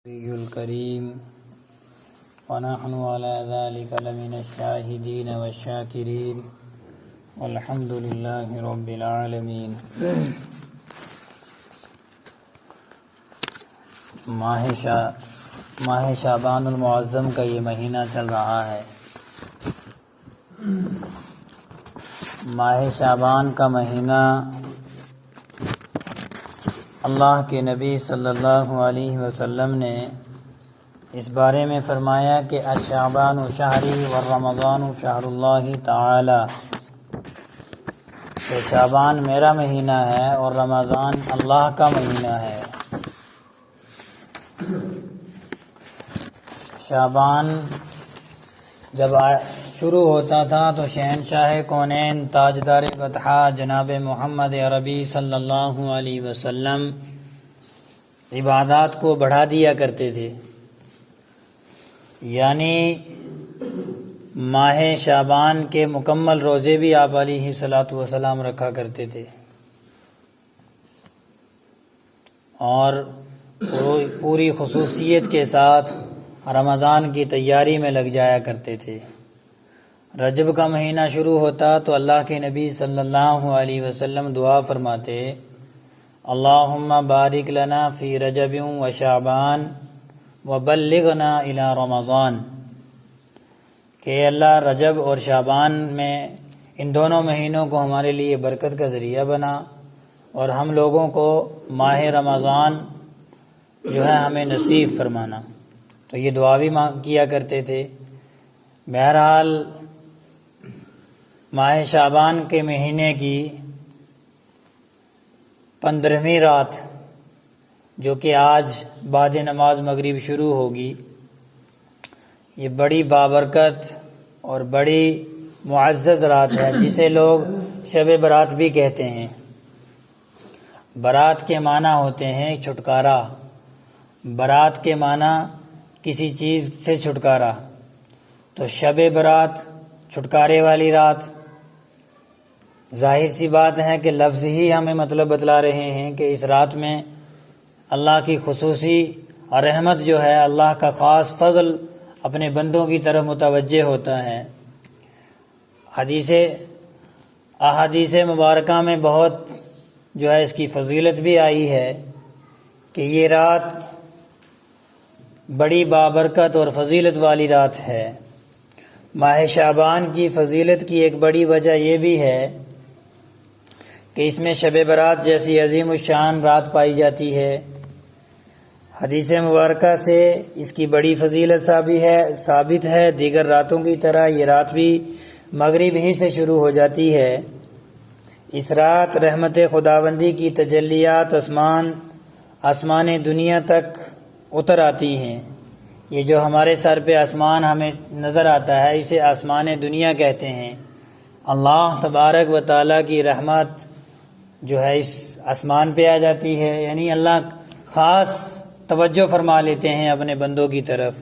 النبي الكريم ونحن على ذلك لمن الشاهدين والشاكرين والحمد لله رب العالمين۔ ماہ شعبان المعظم کا یہ مہینہ چل رہا ہے۔ ماہ شعبان کا مہینہ اللہ کے نبی صلی اللہ علیہ وسلم نے اس بارے میں فرمایا کہ الشعبان شہری والرمضان شہر اللہ تعالی، کہ شعبان میرا مہینہ ہے اور رمضان اللہ کا مہینہ ہے۔ شعبان جب شروع ہوتا تھا تو شہنشاہ کونین تاجدار بطحا جناب محمد عربی صلی اللہ علیہ وسلم عبادات کو بڑھا دیا کرتے تھے، یعنی ماہ شعبان کے مکمل روزے بھی آپ علیہ الصلاۃ والسلام رکھا کرتے تھے اور پوری خصوصیت کے ساتھ رمضان کی تیاری میں لگ جایا کرتے تھے۔ رجب کا مہینہ شروع ہوتا تو اللہ کے نبی صلی اللہ علیہ وسلم دعا فرماتے، اللہم بارک لنا فی رجب و شعبان وبلغنا الی رمضان، کہ اللہ رجب اور شعبان میں ان دونوں مہینوں کو ہمارے لیے برکت کا ذریعہ بنا اور ہم لوگوں کو ماہ رمضان جو ہے ہمیں نصیب فرمانا۔ تو یہ دعا بھی کیا کرتے تھے۔ بہرحال ماہ شعبان کے مہینے کی 15ویں رات، جو کہ آج بعد نماز مغرب شروع ہوگی، یہ بڑی بابرکت اور بڑی معزز رات ہے، جسے لوگ شب برات بھی کہتے ہیں۔ برات کے معنی ہوتے ہیں چھٹکارا، برات کے معنی کسی چیز سے چھٹکارا، تو شب برات چھٹکارے والی رات، ظاہر سی بات ہے کہ لفظ ہی ہمیں مطلب بتلا رہے ہیں کہ اس رات میں اللہ کی خصوصی رحمت جو ہے، اللہ کا خاص فضل اپنے بندوں کی طرف متوجہ ہوتا ہے۔ احادیث مبارکہ میں بہت جو ہے اس کی فضیلت بھی آئی ہے کہ یہ رات بڑی بابرکت اور فضیلت والی رات ہے۔ ماہ شعبان کی فضیلت کی ایک بڑی وجہ یہ بھی ہے کہ اس میں شب برات جیسی عظیم الشان رات پائی جاتی ہے۔ حدیث مبارکہ سے اس کی بڑی فضیلت ثابت ہے۔ دیگر راتوں کی طرح یہ رات بھی مغرب ہی سے شروع ہو جاتی ہے۔ اس رات رحمت خداوندی کی تجلیات آسمان دنیا تک اتر آتی ہیں۔ یہ جو ہمارے سر پہ آسمان ہمیں نظر آتا ہے، اسے آسمان دنیا کہتے ہیں۔ اللہ تبارک و تعالیٰ کی رحمت جو ہے اس آسمان پہ آ جاتی ہے، یعنی اللہ خاص توجہ فرما لیتے ہیں اپنے بندوں کی طرف۔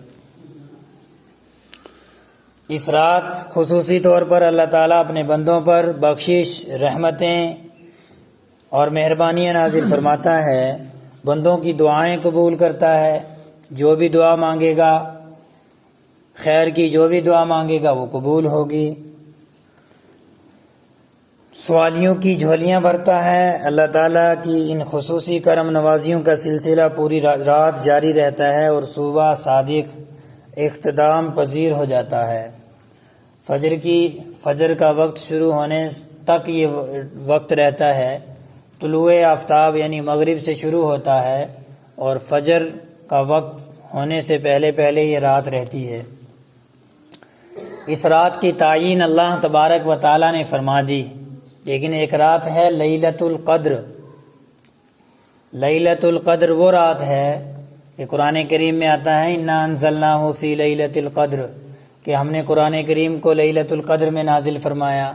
اس رات خصوصی طور پر اللہ تعالیٰ اپنے بندوں پر بخشش، رحمتیں اور مہربانیاں نازل فرماتا ہے، بندوں کی دعائیں قبول کرتا ہے۔ جو بھی دعا مانگے گا، خیر کی جو بھی دعا مانگے گا وہ قبول ہوگی۔ سوالیوں کی جھولیاں بھرتا ہے۔ اللہ تعالیٰ کی ان خصوصی کرم نوازیوں کا سلسلہ پوری رات جاری رہتا ہے اور صبح صادق اختتام پذیر ہو جاتا ہے۔ فجر کا وقت شروع ہونے تک یہ وقت رہتا ہے۔ طلوع آفتاب یعنی مغرب سے شروع ہوتا ہے اور فجر کا وقت ہونے سے پہلے یہ رات رہتی ہے۔ اس رات کی تعیین اللہ تبارک و تعالیٰ نے فرما دی، لیکن ایک رات ہے لیلۃ القدر۔ لیلۃ القدر وہ رات ہے کہ قرآن کریم میں آتا ہے انا انزلناہ فی لیلۃ القدر، کہ ہم نے قرآن کریم کو لیلۃ القدر میں نازل فرمایا۔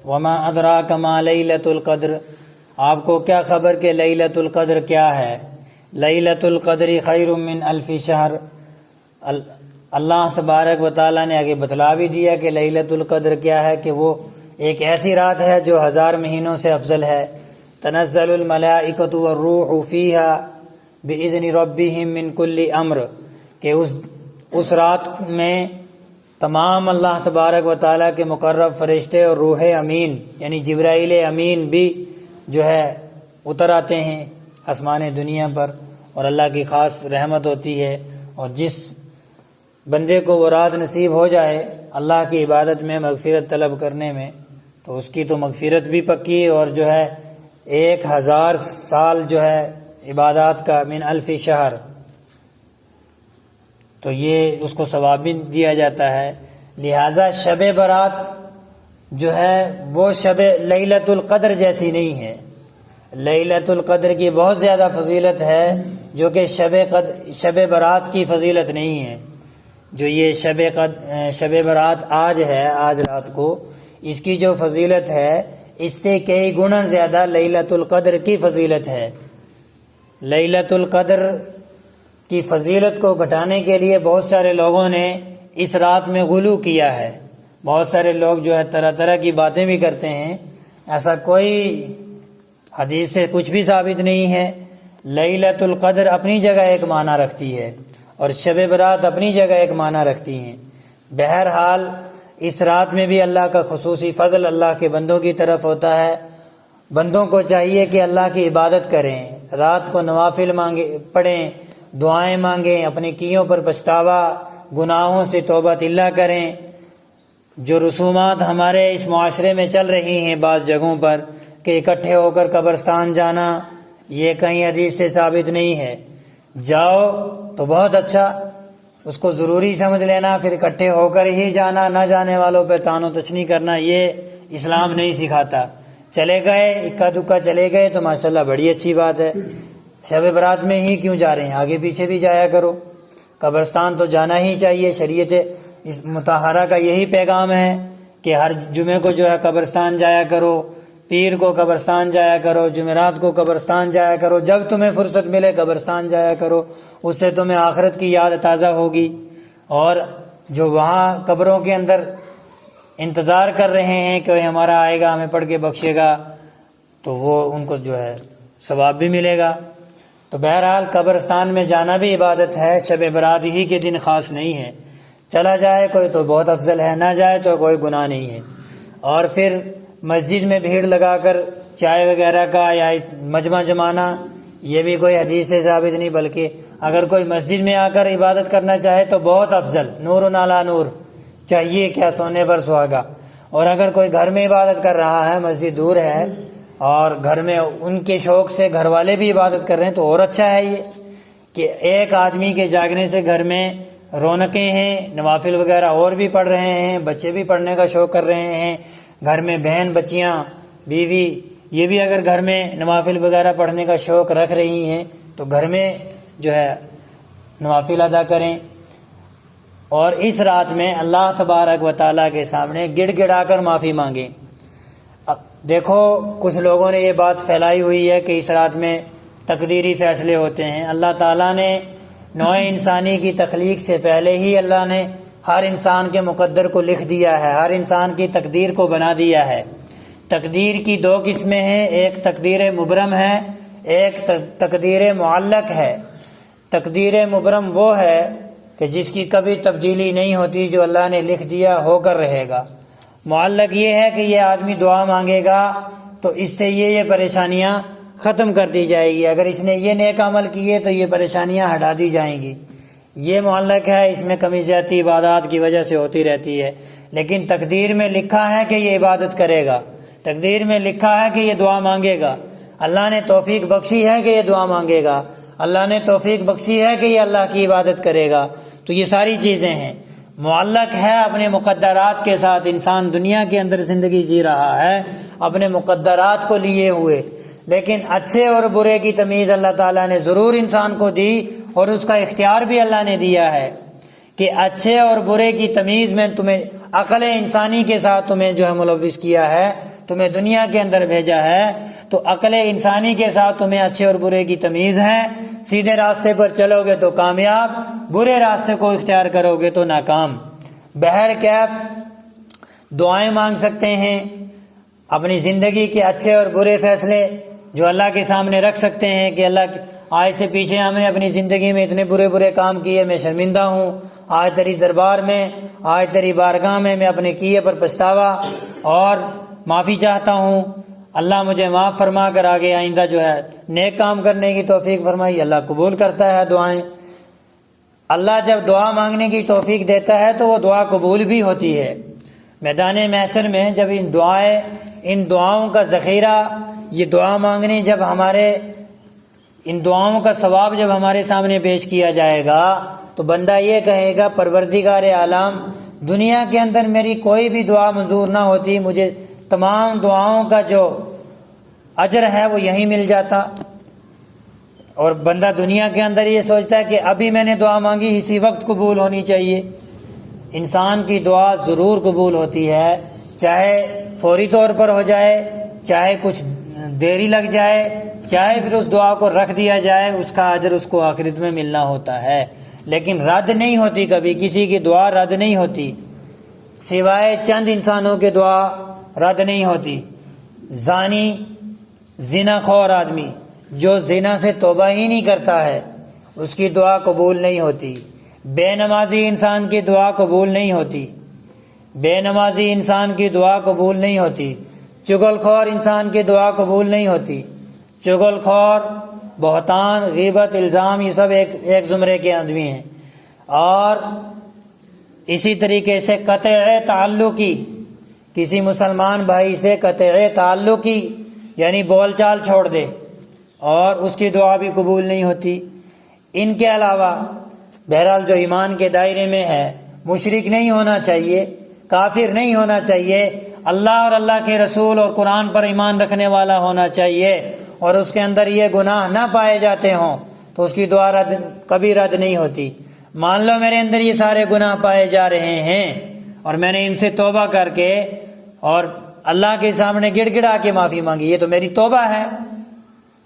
وما ادراک ما لیلۃ القدر، آپ کو کیا خبر کہ لیلۃ القدر کیا ہے؟ لیلۃ القدر خیر من الف شہر، اللہ تبارک و تعالیٰ نے آگے بتلا بھی دیا کہ لیلۃ القدر کیا ہے، کہ وہ ایک ایسی رات ہے جو 1000 مہینوں سے افضل ہے۔ تنزل الملائکۃ والروح فیہا، بِإِذْنِ رَبِّهِمْ مِنْ كُلِّ أَمْرٍ، کہ اس رات میں تمام اللہ تبارک و تعالیٰ کے مقرب فرشتے اور روح امین یعنی جبرائیل امین بھی جو ہے اتر آتے ہیں آسمان دنیا پر، اور اللہ کی خاص رحمت ہوتی ہے۔ اور جس بندے کو وہ رات نصیب ہو جائے اللہ کی عبادت میں، مغفرت طلب کرنے میں، تو اس کی تو مغفرت بھی پکی، اور جو ہے 1000 سال جو ہے عبادات کا من 1000 شہر، تو یہ اس کو ثواب بھی دیا جاتا ہے۔ لہٰذا شب برات جو ہے وہ شب لیلۃ القدر جیسی نہیں ہے۔ لیلۃ القدر کی بہت زیادہ فضیلت ہے، جو کہ شب برات کی فضیلت نہیں ہے۔ جو یہ شب برات آج ہے، آج رات کو، اس کی جو فضیلت ہے اس سے کئی گنا زیادہ لیلۃ القدر کی فضیلت ہے۔ لیلۃ القدر کی فضیلت کو گھٹانے کے لیے بہت سارے لوگوں نے اس رات میں غلو کیا ہے۔ بہت سارے لوگ جو ہے طرح طرح کی باتیں بھی کرتے ہیں، ایسا کوئی حدیث سے کچھ بھی ثابت نہیں ہے۔ لیلۃ القدر اپنی جگہ ایک معنی رکھتی ہے، اور شب برات اپنی جگہ ایک معنی رکھتی ہیں۔ بہرحال اس رات میں بھی اللہ کا خصوصی فضل اللہ کے بندوں کی طرف ہوتا ہے۔ بندوں کو چاہیے کہ اللہ کی عبادت کریں، رات کو نوافل پڑھیں، دعائیں مانگیں، اپنے کیوں پر پچھتاوا، گناہوں سے توبہ اللہ کریں۔ جو رسومات ہمارے اس معاشرے میں چل رہی ہیں بعض جگہوں پر کہ اکٹھے ہو کر قبرستان جانا، یہ کہیں حدیث سے ثابت نہیں ہے۔ جاؤ تو بہت اچھا، اس کو ضروری سمجھ لینا، پھر اکٹھے ہو کر ہی جانا، نہ جانے والوں پہ تان و تشنیع کرنا، یہ اسلام نہیں سکھاتا۔ چلے گئے اکا دکا چلے گئے تو ماشاءاللہ بڑی اچھی بات ہے، شب برات میں ہی کیوں جا رہے ہیں، آگے پیچھے بھی جایا کرو۔ قبرستان تو جانا ہی چاہیے، شریعت اس مطہرہ کا یہی پیغام ہے کہ ہر جمعے کو جو ہے قبرستان جایا کرو، پیر کو قبرستان جایا کرو، جمعرات کو قبرستان جایا کرو، جب تمہیں فرصت ملے قبرستان جایا کرو، اس سے تمہیں آخرت کی یاد تازہ ہوگی۔ اور جو وہاں قبروں کے اندر انتظار کر رہے ہیں کہ ہمارا آئے گا ہمیں پڑھ کے بخشے گا، تو وہ ان کو جو ہے ثواب بھی ملے گا۔ تو بہرحال قبرستان میں جانا بھی عبادت ہے، شب برات ہی کے دن خاص نہیں ہے۔ چلا جائے کوئی تو بہت افضل ہے، نہ جائے تو کوئی گناہ نہیں ہے۔ اور پھر مسجد میں بھیڑ لگا کر چائے وغیرہ کا یا مجمع جمانا، یہ بھی کوئی حدیث سے ثابت نہیں، بلکہ اگر کوئی مسجد میں آ کر عبادت کرنا چاہے تو بہت افضل، نور علی نور، چاہیے کیا سونے پر سہاگا۔ اور اگر کوئی گھر میں عبادت کر رہا ہے، مسجد دور ہے اور گھر میں ان کے شوق سے گھر والے بھی عبادت کر رہے ہیں، تو اور اچھا ہے یہ کہ ایک آدمی کے جاگنے سے گھر میں رونقیں ہیں، نوافل وغیرہ اور بھی پڑھ رہے ہیں، بچے بھی پڑھنے کا شوق کر رہے ہیں، گھر میں بہن بچیاں بیوی یہ بھی اگر گھر میں نوافل وغیرہ پڑھنے کا شوق رکھ رہی ہیں تو گھر میں جو ہے نوافل ادا کریں۔ اور اس رات میں اللہ تبارک و تعالیٰ کے سامنے گڑ گڑا کر معافی مانگیں۔ دیکھو کچھ لوگوں نے یہ بات پھیلائی ہوئی ہے کہ اس رات میں تقدیری فیصلے ہوتے ہیں۔ اللہ تعالیٰ نے نوع انسانی کی تخلیق سے پہلے ہی اللہ نے ہر انسان کے مقدر کو لکھ دیا ہے، ہر انسان کی تقدیر کو بنا دیا ہے۔ تقدیر کی 2 قسمیں ہیں، ایک تقدیر مبرم ہے، ایک تقدیر معلق ہے۔ تقدیر مبرم وہ ہے کہ جس کی کبھی تبدیلی نہیں ہوتی، جو اللہ نے لکھ دیا ہو کر رہے گا۔ معلق یہ ہے کہ یہ آدمی دعا مانگے گا تو اس سے یہ پریشانیاں ختم کر دی جائے گی، اگر اس نے یہ نیک عمل کیے تو یہ پریشانیاں ہٹا دی جائیں گی۔ یہ معلق ہے، اس میں کمی زیادتی عبادات کی وجہ سے ہوتی رہتی ہے، لیکن تقدیر میں لکھا ہے کہ یہ عبادت کرے گا، تقدیر میں لکھا ہے کہ یہ دعا مانگے گا، اللہ نے توفیق بخشی ہے کہ یہ دعا مانگے گا، اللہ نے توفیق بخشی ہے کہ یہ اللہ کی عبادت کرے گا۔ تو یہ ساری چیزیں ہیں، معلق ہے اپنے مقدرات کے ساتھ۔ انسان دنیا کے اندر زندگی جی رہا ہے اپنے مقدرات کو لیے ہوئے، لیکن اچھے اور برے کی تمیز اللہ تعالیٰ نے ضرور انسان کو دی، اور اس کا اختیار بھی اللہ نے دیا ہے کہ اچھے اور برے کی تمیز میں تمہیں عقل انسانی کے ساتھ تمہیں جو ہے ملوث کیا ہے، تمہیں دنیا کے اندر بھیجا ہے، تو عقل انسانی کے ساتھ تمہیں اچھے اور برے کی تمیز ہے۔ سیدھے راستے پر چلو گے تو کامیاب، برے راستے کو اختیار کرو گے تو ناکام۔ بہرکیف دعائیں مانگ سکتے ہیں، اپنی زندگی کے اچھے اور برے فیصلے جو اللہ کے سامنے رکھ سکتے ہیں کہ اللہ آج سے پیچھے ہم نے اپنی زندگی میں اتنے برے برے کام کیے، میں شرمندہ ہوں، آج تیری دربار میں، آج تیری بارگاہ میں میں اپنے کیے پر پچھتاوا اور معافی چاہتا ہوں۔ اللہ مجھے معاف فرما کر آگے آئندہ جو ہے نیک کام کرنے کی توفیق فرمائی۔ اللہ قبول کرتا ہے دعائیں۔ اللہ جب دعا مانگنے کی توفیق دیتا ہے تو وہ دعا قبول بھی ہوتی ہے۔ میدان محشر میں جب ان دعاؤں کا ذخیرہ، یہ دعا مانگنے جب ان دعاؤں کا ثواب جب ہمارے سامنے پیش کیا جائے گا تو بندہ یہ کہے گا پروردگار عالم، دنیا کے اندر میری کوئی بھی دعا منظور نہ ہوتی، مجھے تمام دعاؤں کا جو اجر ہے وہ یہیں مل جاتا۔ اور بندہ دنیا کے اندر یہ سوچتا ہے کہ ابھی میں نے دعا مانگی، اسی وقت قبول ہونی چاہیے۔ انسان کی دعا ضرور قبول ہوتی ہے، چاہے فوری طور پر ہو جائے، چاہے کچھ دیری لگ جائے، چاہے پھر اس دعا کو رکھ دیا جائے، اس کا اجر اس کو آخرت میں ملنا ہوتا ہے، لیکن رد نہیں ہوتی، کبھی کسی کی دعا رد نہیں ہوتی، سوائے چند انسانوں کے دعا رد نہیں ہوتی۔ زانی، زنا خور آدمی جو زنا سے توبہ ہی نہیں کرتا ہے، اس کی دعا قبول نہیں ہوتی۔ بے نمازی انسان کی دعا قبول نہیں ہوتی، بے نمازی انسان کی دعا قبول نہیں ہوتی۔ چغل خور انسان کی دعا قبول نہیں ہوتی۔ چغل خور، بہتان، غیبت، الزام، یہ سب ایک زمرے کے آدمی ہیں۔ اور اسی طریقے سے قطع تعلقی، کسی مسلمان بھائی سے قطع تعلقی یعنی بول چال چھوڑ دے، اور اس کی دعا بھی قبول نہیں ہوتی۔ ان کے علاوہ بہرحال جو ایمان کے دائرے میں ہے، مشرک نہیں ہونا چاہیے، کافر نہیں ہونا چاہیے، اللہ اور اللہ کے رسول اور قرآن پر ایمان رکھنے والا ہونا چاہیے، اور اس کے اندر یہ گناہ نہ پائے جاتے ہوں تو اس کی دعا کبھی رد نہیں ہوتی۔ مان لو میرے اندر یہ سارے گناہ پائے جا رہے ہیں اور میں نے ان سے توبہ کر کے اور اللہ کے سامنے گڑ گڑا کے معافی مانگی، یہ تو میری توبہ ہے،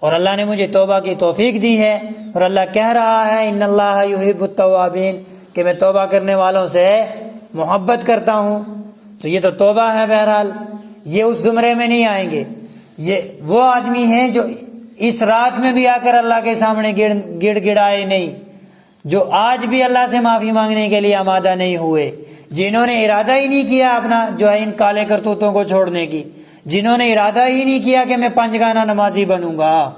اور اللہ نے مجھے توبہ کی توفیق دی ہے، اور اللہ کہہ رہا ہے ان اللہ یحب التوابین، کہ میں توبہ کرنے والوں سے محبت کرتا ہوں، تو یہ تو توبہ ہے۔ بہرحال یہ اس زمرے میں نہیں آئیں گے، یہ وہ آدمی ہیں جو اس رات میں بھی آ کر اللہ کے سامنے گڑ گڑائے نہیں، جو آج بھی اللہ سے معافی مانگنے کے لیے آمادہ نہیں ہوئے، جنہوں نے ارادہ ہی نہیں کیا اپنا جو ہے ان کالے کرتوتوں کو چھوڑنے کی، جنہوں نے ارادہ ہی نہیں کیا کہ میں پنجگانہ نمازی بنوں گا۔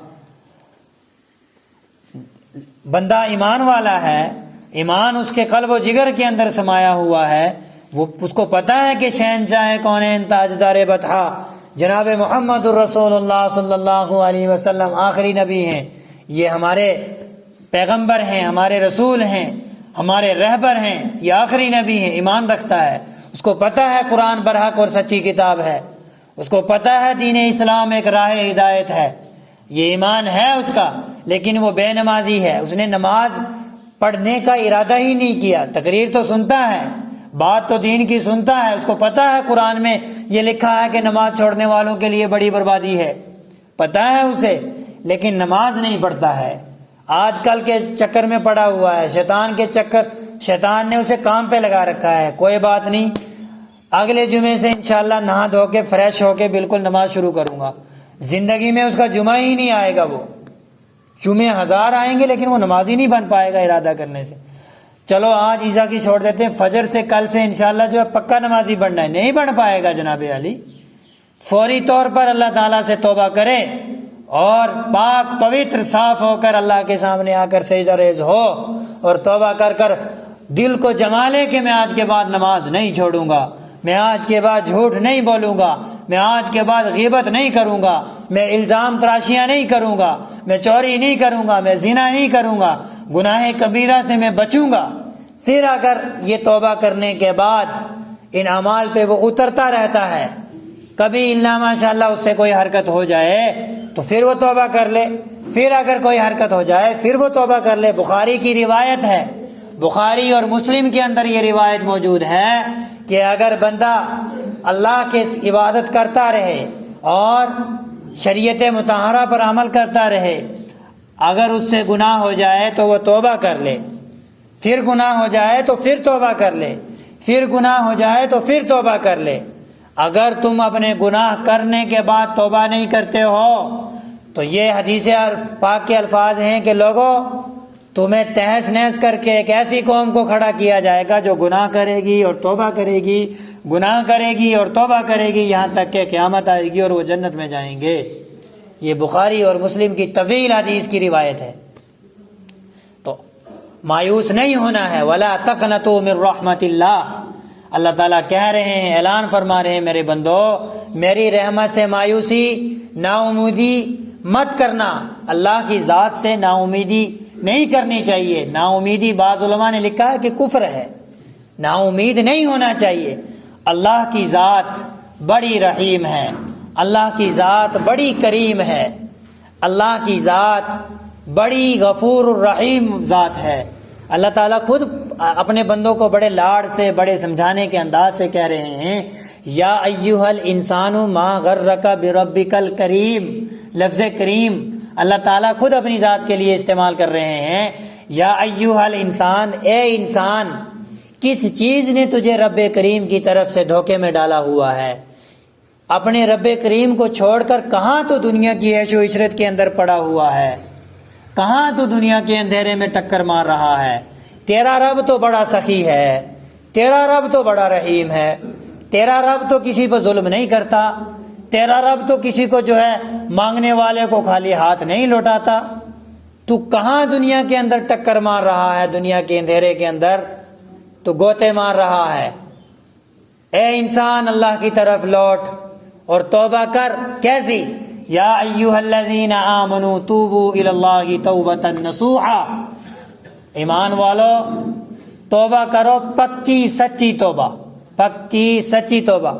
بندہ ایمان والا ہے، ایمان اس کے قلب و جگر کے اندر سمایا ہوا ہے، وہ اس کو پتہ ہے کہ شہنشاہ کونین تاجدار بطحا جناب محمد الرسول اللہ صلی اللہ علیہ وسلم آخری نبی ہیں، یہ ہمارے پیغمبر ہیں، ہمارے رسول ہیں، ہمارے رہبر ہیں، یہ آخری نبی ہیں، ایمان رکھتا ہے، اس کو پتہ ہے قرآن برحق اور سچی کتاب ہے، اس کو پتہ ہے دین اسلام ایک راہ ہدایت ہے، یہ ایمان ہے اس کا، لیکن وہ بے نمازی ہے، اس نے نماز پڑھنے کا ارادہ ہی نہیں کیا، تقریر تو سنتا ہے، بات تو دین کی سنتا ہے، اس کو پتہ ہے قرآن میں یہ لکھا ہے کہ نماز چھوڑنے والوں کے لیے بڑی بربادی ہے، پتہ ہے اسے، لیکن نماز نہیں پڑھتا ہے، آج کل کے چکر میں پڑا ہوا ہے، شیطان نے اسے کام پہ لگا رکھا ہے۔ کوئی بات نہیں، اگلے جمعے سے انشاءاللہ نہا دھو کے فریش ہو کے بالکل نماز شروع کروں گا، زندگی میں اس کا جمعہ ہی نہیں آئے گا، وہ جمعے ہزار آئیں گے لیکن وہ نماز ہی نہیں بن پائے گا ارادہ کرنے سے۔ چلو آج عیسیٰ کی چھوڑ دیتے ہیں، فجر سے کل سے انشاءاللہ جو ہے پکا نمازی بننا ہے، نہیں بن پائے گا جناب علی۔ فوری طور پر اللہ تعالیٰ سے توبہ کرے اور پاک پوتر صاف ہو کر اللہ کے سامنے آ کر سجدہ ریز ہو اور توبہ کر کر دل کو جما لے کہ میں آج کے بعد نماز نہیں چھوڑوں گا، میں آج کے بعد جھوٹ نہیں بولوں گا، میں آج کے بعد غیبت نہیں کروں گا، میں الزام تراشیاں نہیں کروں گا، میں چوری نہیں کروں گا، میں زنا نہیں کروں گا، گناہ کبیرہ سے میں بچوں گا۔ پھر اگر یہ توبہ کرنے کے بعد ان اعمال پہ وہ اترتا رہتا ہے، کبھی اللہ ماشاءاللہ اس سے کوئی حرکت ہو جائے تو پھر وہ توبہ کر لے، پھر اگر کوئی حرکت ہو جائے پھر وہ توبہ کر لے۔ بخاری کی روایت ہے، بخاری اور مسلم کے اندر یہ روایت موجود ہے کہ اگر بندہ اللہ کی عبادت کرتا رہے اور شریعت مطہرہ پر عمل کرتا رہے، اگر اس سے گناہ ہو جائے تو وہ توبہ کر لے، پھر گناہ ہو جائے تو پھر توبہ کر لے، پھر گناہ ہو جائے تو پھر توبہ کر لے۔ اگر تم اپنے گناہ کرنے کے بعد توبہ نہیں کرتے ہو تو یہ حدیث پاک کے الفاظ ہیں کہ لوگوں تمہیں تہس نہس کر کے ایک ایسی قوم کو کھڑا کیا جائے گا جو گناہ کرے گی اور توبہ کرے گی، گناہ کرے گی اور توبہ کرے گی، یہاں تک کہ قیامت آئے گی اور وہ جنت میں جائیں گے۔ یہ بخاری اور مسلم کی طویل حدیث کی روایت ہے۔ تو مایوس نہیں ہونا ہے، وَلَا تَقْنَطُوا مِن رَحْمَةِ اللَّهِ، اللہ تعالیٰ کہہ رہے ہیں، اعلان فرما رہے ہیں، میرے بندو میری رحمت سے مایوسی، نا امیدی مت کرنا۔ اللہ کی ذات سے نا امیدی نہیں کرنی چاہیے۔ نا امیدی بعض علماء نے لکھا ہے کہ کفر ہے، نا امید نہیں ہونا چاہیے۔ اللہ کی ذات بڑی رحیم ہے، اللہ کی ذات بڑی کریم ہے، اللہ کی ذات بڑی غفور الرحیم ذات ہے۔ اللہ تعالیٰ خود اپنے بندوں کو بڑے لاڑ سے، بڑے سمجھانے کے انداز سے کہہ رہے ہیں، یا ایھا الانسان ما غرک بربک الکریم۔ لفظ کریم اللہ تعالیٰ خود اپنی ذات کے لیے استعمال کر رہے ہیں، یا ایھا الانسان، اے انسان، کس چیز نے تجھے رب کریم کی طرف سے دھوکے میں ڈالا ہوا ہے؟ اپنے رب کریم کو چھوڑ کر کہاں تو دنیا کی عیش و عشرت کے اندر پڑا ہوا ہے، کہاں تو دنیا کے اندھیرے میں ٹکر مار رہا ہے۔ تیرا رب تو بڑا سخی ہے، تیرا رب تو بڑا رحیم ہے، تیرا رب تو کسی پر ظلم نہیں کرتا، تیرا رب تو کسی کو جو ہے مانگنے والے کو خالی ہاتھ نہیں لوٹاتا۔ تو کہاں دنیا کے اندر ٹکر مار رہا ہے، دنیا کے اندھیرے کے اندر تو گوتے مار رہا ہے۔ اے انسان اللہ کی طرف لوٹ اور توبہ کر۔ کیسی؟ یا ایھا الذین آمنوا توبوا الی اللہ توبۃ نصوحا، ایمان والو توبہ کرو، پکی سچی توبہ، پکی سچی توبہ۔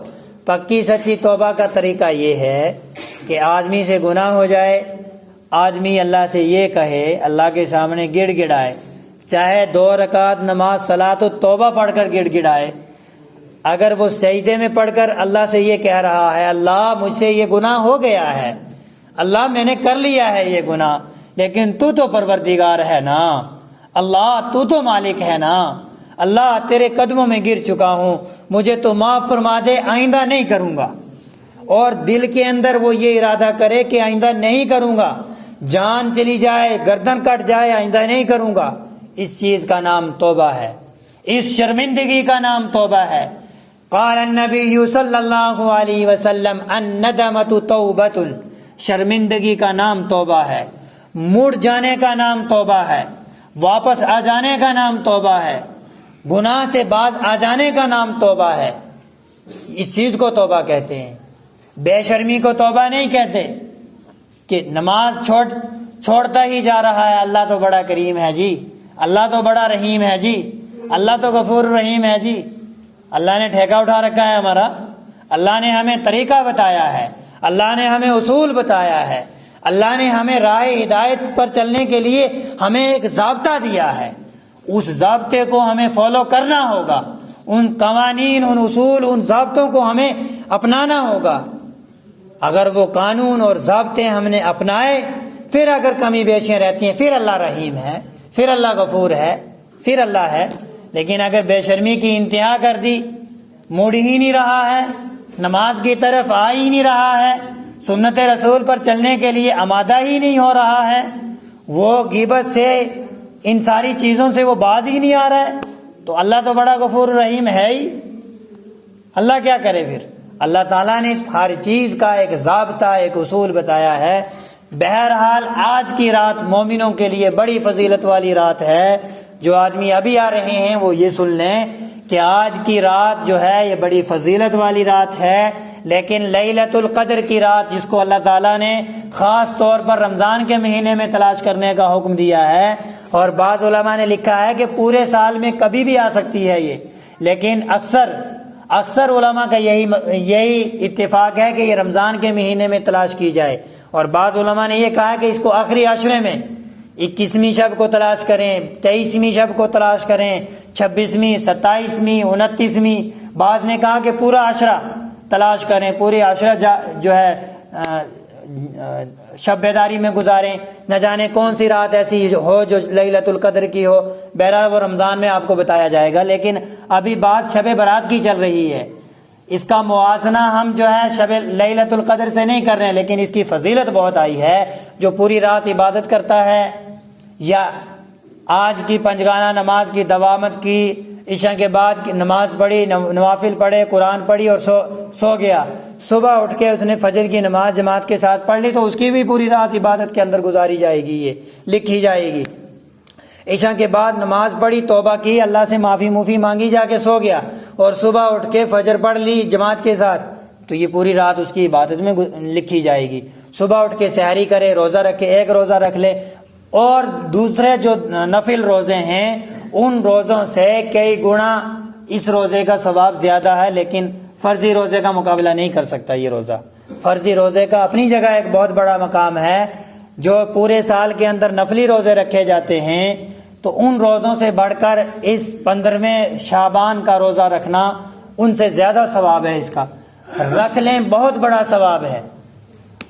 پکی سچی توبہ کا طریقہ یہ ہے کہ آدمی سے گناہ ہو جائے، آدمی اللہ سے یہ کہے، اللہ کے سامنے گڑ گڑائے، چاہے 2 رکعت نماز صلاۃ التوبہ پڑھ کر گڑ گڑائے۔ اگر وہ سجدے میں پڑھ کر اللہ سے یہ کہہ رہا ہے، اللہ مجھ سے یہ گناہ ہو گیا ہے، اللہ میں نے کر لیا ہے یہ گناہ، لیکن تو پروردگار ہے نا، اللہ تو مالک ہے نا، اللہ تیرے قدموں میں گر چکا ہوں، مجھے تو معاف فرما دے، آئندہ نہیں کروں گا۔ اور دل کے اندر وہ یہ ارادہ کرے کہ آئندہ نہیں کروں گا، جان چلی جائے، گردن کٹ جائے، آئندہ نہیں کروں گا۔ اس چیز کا نام توبہ ہے، اس شرمندگی کا نام توبہ ہے۔ قال النبی صلی اللہ علیہ وسلم الندمۃ توبۃ، شرمندگی کا نام توبہ ہے، مڑ جانے کا نام توبہ ہے، واپس آ جانے کا نام توبہ ہے، گناہ سے باز آ جانے کا نام توبہ ہے۔ اس چیز کو توبہ کہتے ہیں، بے شرمی کو توبہ نہیں کہتے کہ نماز چھوڑتا ہی جا رہا ہے، اللہ تو بڑا کریم ہے جی، اللہ تو بڑا رحیم ہے جی، اللہ تو غفور رحیم ہے جی۔ اللہ نے ٹھیکہ اٹھا رکھا ہے ہمارا، اللہ نے ہمیں طریقہ بتایا ہے، اللہ نے ہمیں اصول بتایا ہے، اللہ نے ہمیں راہ ہدایت پر چلنے کے لیے ہمیں ایک ضابطہ دیا ہے، اس ضابطے کو ہمیں فالو کرنا ہوگا، ان قوانین، ان اصول، ان ضابطوں کو ہمیں اپنانا ہوگا۔ اگر وہ قانون اور ضابطے ہم نے اپنائے، پھر اگر کمی بیشیاں رہتی ہیں، پھر اللہ رحیم ہے، پھر اللہ غفور ہے، پھر اللہ ہے۔ لیکن اگر بے شرمی کی انتہا کر دی، موڑ ہی نہیں رہا ہے، نماز کی طرف آ ہی نہیں رہا ہے، سنت رسول پر چلنے کے لیے آمادہ ہی نہیں ہو رہا ہے، وہ غیبت سے، ان ساری چیزوں سے وہ باز ہی نہیں آ رہا ہے، تو اللہ تو بڑا غفور رحیم ہے ہی، اللہ کیا کرے پھر؟ اللہ تعالیٰ نے ہر چیز کا ایک ضابطہ، ایک اصول بتایا ہے۔ بہرحال آج کی رات مومنوں کے لیے بڑی فضیلت والی رات ہے۔ جو آدمی ابھی آ رہے ہیں وہ یہ سن لیں کہ آج کی رات جو ہے یہ بڑی فضیلت والی رات ہے، لیکن لیلۃ القدر کی رات جس کو اللہ تعالیٰ نے خاص طور پر رمضان کے مہینے میں تلاش کرنے کا حکم دیا ہے، اور بعض علماء نے لکھا ہے کہ پورے سال میں کبھی بھی آ سکتی ہے یہ، لیکن اکثر علماء کا یہی اتفاق ہے کہ یہ رمضان کے مہینے میں تلاش کی جائے، اور بعض علماء نے یہ کہا کہ اس کو آخری عشرے میں 21ویں شب کو تلاش کریں، 23ویں شب کو تلاش کریں، 26ویں، 27ویں، 29ویں، بعض نے کہا کہ پورا عشرہ تلاش کریں، پوری عشرہ جو ہے شب بیداری میں گزاریں، نہ جانے کون سی رات ایسی ہو جو لیلۃ القدر کی ہو۔ بہرحال وہ رمضان میں آپ کو بتایا جائے گا، لیکن ابھی بات شب برات کی چل رہی ہے، اس کا موازنہ ہم جو ہے شب لیلۃ القدر سے نہیں کر رہے ہیں، لیکن اس کی فضیلت بہت آئی ہے۔ جو پوری رات عبادت کرتا ہے یا آج کی پنجگانہ نماز کی دوامت کی، عشاء کے بعد کی نماز پڑھی، نوافل پڑھے، قرآن پڑھی اور سو گیا، صبح اٹھ کے اس نے فجر کی نماز جماعت کے ساتھ پڑھ لی، تو اس کی بھی پوری رات عبادت کے اندر گزاری جائے گی، یہ لکھی جائے گی۔ عشاء کے بعد نماز پڑھی، توبہ کی، اللہ سے معافی مانگی، جا کے سو گیا اور صبح اٹھ کے فجر پڑھ لی جماعت کے ساتھ، تو یہ پوری رات اس کی عبادت میں لکھی جائے گی۔ صبح اٹھ کے سحری کرے، روزہ رکھے، ایک روزہ رکھ لے، اور دوسرے جو نفل روزے ہیں ان روزوں سے کئی گنا اس روزے کا ثواب زیادہ ہے، لیکن فرضی روزے کا مقابلہ نہیں کر سکتا یہ روزہ۔ فرضی روزے کا اپنی جگہ ایک بہت بڑا مقام ہے، جو پورے سال کے اندر نفلی روزے رکھے جاتے ہیں، تو ان روزوں سے بڑھ کر اس 15ویں شعبان کا روزہ رکھنا ان سے زیادہ ثواب ہے۔ اس کا رکھ لیں، بہت بڑا ثواب ہے،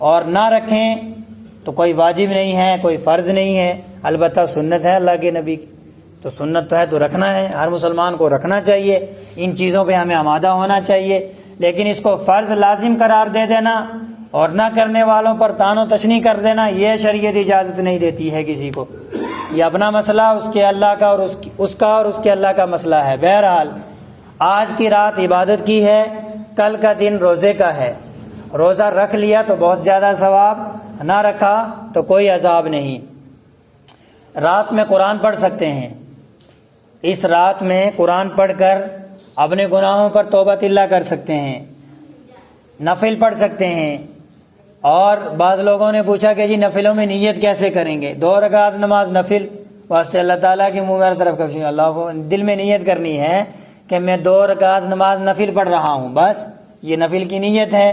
اور نہ رکھیں تو کوئی واجب نہیں ہے، کوئی فرض نہیں ہے، البتہ سنت ہے اللہ کے نبی کی، تو سنت تو ہے تو رکھنا ہے، ہر مسلمان کو رکھنا چاہیے، ان چیزوں پہ ہمیں آمادہ ہونا چاہیے۔ لیکن اس کو فرض لازم قرار دے دینا اور نہ کرنے والوں پر طعن و تشنیع کر دینا، یہ شریعت اجازت نہیں دیتی ہے کسی کو۔ یہ اپنا مسئلہ اس کے اللہ کا اور اس کے اللہ کا مسئلہ ہے۔ بہرحال آج کی رات عبادت کی ہے، کل کا دن روزے کا ہے۔ روزہ رکھ لیا تو بہت زیادہ ثواب، نہ رکھا تو کوئی عذاب نہیں۔ رات میں قرآن پڑھ سکتے ہیں، اس رات میں قرآن پڑھ کر اپنے گناہوں پر توبہ اللہ کر سکتے ہیں، نفل پڑھ سکتے ہیں۔ اور بعض لوگوں نے پوچھا کہ جی نفلوں میں نیت کیسے کریں گے؟ 2 رکعت نماز نفل واسطے اللہ تعالیٰ کی منہ میرے طرف کر، اللہ کو دل میں نیت کرنی ہے کہ میں 2 رکعت نماز نفل پڑھ رہا ہوں، بس یہ نفل کی نیت ہے۔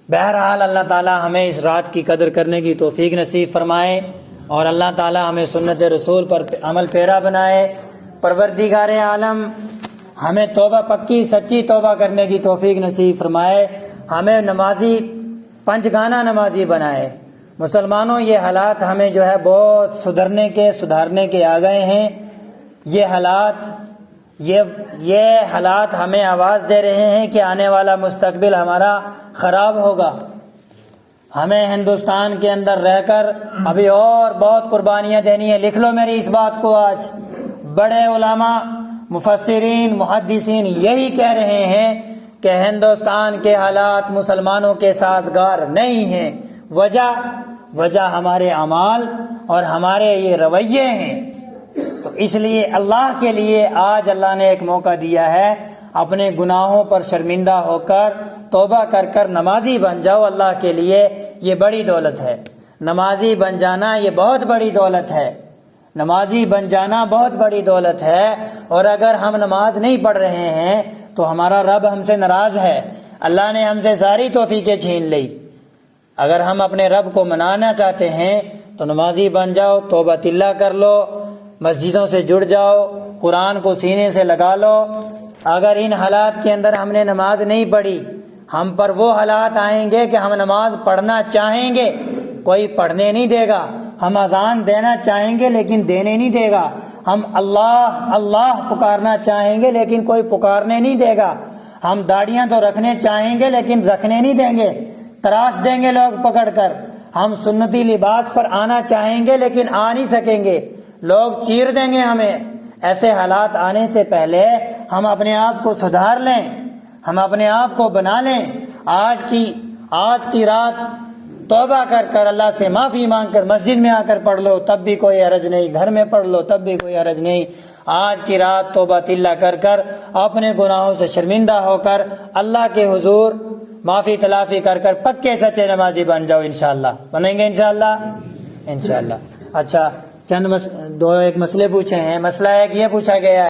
بہرحال اللہ تعالیٰ ہمیں اس رات کی قدر کرنے کی توفیق نصیب فرمائے، اور اللہ تعالیٰ ہمیں سنت رسول پر عمل پیرا بنائے۔ پروردگار عالم ہمیں توبہ، پکی سچی توبہ کرنے کی توفیق نصیب فرمائے، ہمیں نمازی، پنجگانہ نمازی بنائے۔ مسلمانوں، یہ حالات ہمیں جو ہے بہت سدھارنے کے آ گئے ہیں۔ یہ حالات ہمیں آواز دے رہے ہیں کہ آنے والا مستقبل ہمارا خراب ہوگا۔ ہمیں ہندوستان کے اندر رہ کر ابھی اور بہت قربانیاں دینی ہیں۔ لکھ لو میری اس بات کو، آج بڑے علماء، مفسرین، محدثین یہی کہہ رہے ہیں کہ ہندوستان کے حالات مسلمانوں کے سازگار نہیں ہیں۔ وجہ ہمارے اعمال اور ہمارے یہ رویے ہیں۔ تو اس لیے اللہ کے لیے آج اللہ نے ایک موقع دیا ہے، اپنے گناہوں پر شرمندہ ہو کر توبہ کر کر نمازی بن جاؤ۔ اللہ کے لیے یہ بڑی دولت ہے، نمازی بن جانا یہ بہت بڑی دولت ہے، نمازی بن جانا بہت بڑی دولت ہے۔ اور اگر ہم نماز نہیں پڑھ رہے ہیں تو ہمارا رب ہم سے ناراض ہے، اللہ نے ہم سے ساری توفیقیں چھین لی۔ اگر ہم اپنے رب کو منانا چاہتے ہیں تو نمازی بن جاؤ، توبہ اللہ کر لو، مسجدوں سے جڑ جاؤ، قرآن کو سینے سے لگا لو۔ اگر ان حالات کے اندر ہم نے نماز نہیں پڑھی، ہم پر وہ حالات آئیں گے کہ ہم نماز پڑھنا چاہیں گے، کوئی پڑھنے نہیں دے گا۔ ہم اذان دینا چاہیں گے لیکن دینے نہیں دے گا۔ ہم اللہ اللہ پکارنا چاہیں گے لیکن کوئی پکارنے نہیں دے گا۔ ہم داڑیاں تو رکھنے چاہیں گے لیکن رکھنے نہیں دیں گے، تراش دیں گے لوگ پکڑ کر۔ ہم سنتی لباس پر آنا چاہیں گے لیکن آ نہیں سکیں گے، لوگ چیر دیں گے ہمیں۔ ایسے حالات آنے سے پہلے ہم اپنے آپ کو سدھار لیں، ہم اپنے آپ کو بنا لیں۔ آج کی رات توبہ کر کر اللہ سے معافی مانگ کر مسجد میں آ کر پڑھ لو تب بھی کوئی حرج نہیں، گھر میں پڑھ لو تب بھی کوئی حرج نہیں۔ آج کی رات توبہ اللہ کر کر اپنے گناہوں سے شرمندہ ہو کر اللہ کے حضور معافی تلافی کر کر پکے سچے نمازی بن جاؤ۔ انشاءاللہ بنیں گے، انشاءاللہ۔ اچھا، ایک مسئلے پوچھے ہیں۔ مسئلہ ایک یہ پوچھا گیا ہے